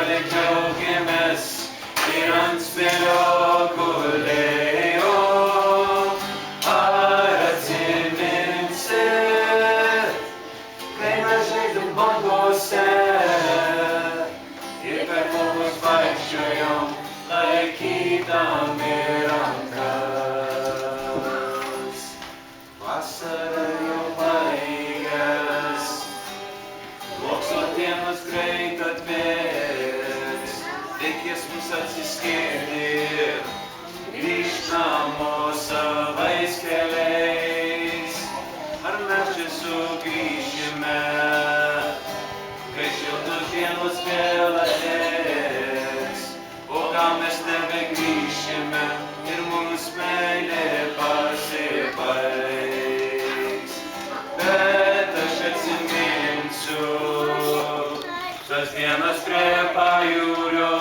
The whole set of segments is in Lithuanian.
saulė džiaugiamės ir ant smėlio gulėjo. Ar atsiminsi, kai mes žaidėm bangose ir per kovus vaikščiojom, laikydami rankas. Vasara jau baigias, mokslo dienos greit atbėgs, reikės mums atsiskirti, grįžt namo savais keliais. Ar mes čia sugrįšime, kai šiltos dienos vėl ateis, o gal mes nebegrįšime ir mums meilė pasibaigs. Bet aš atsiminsiu tas dienas prie pajūrio,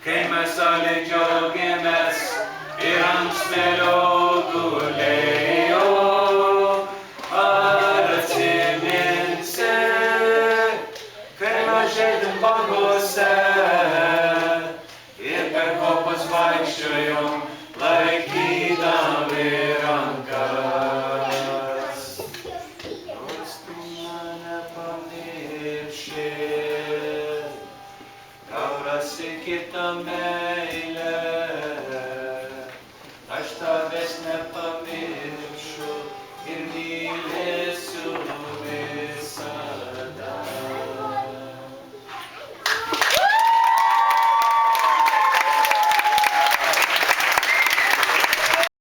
kai mes saulėj džiaugiamės ir ant smėlio gulėjo. Ar atsiminsi, kai mes žaidėm bangose ir per kopas vaikščiojom, laikydami rankas. Nors tu mane pamirši, gal rasi kitą meilę, aš tavęs nepamiršiu ir mylėsiu.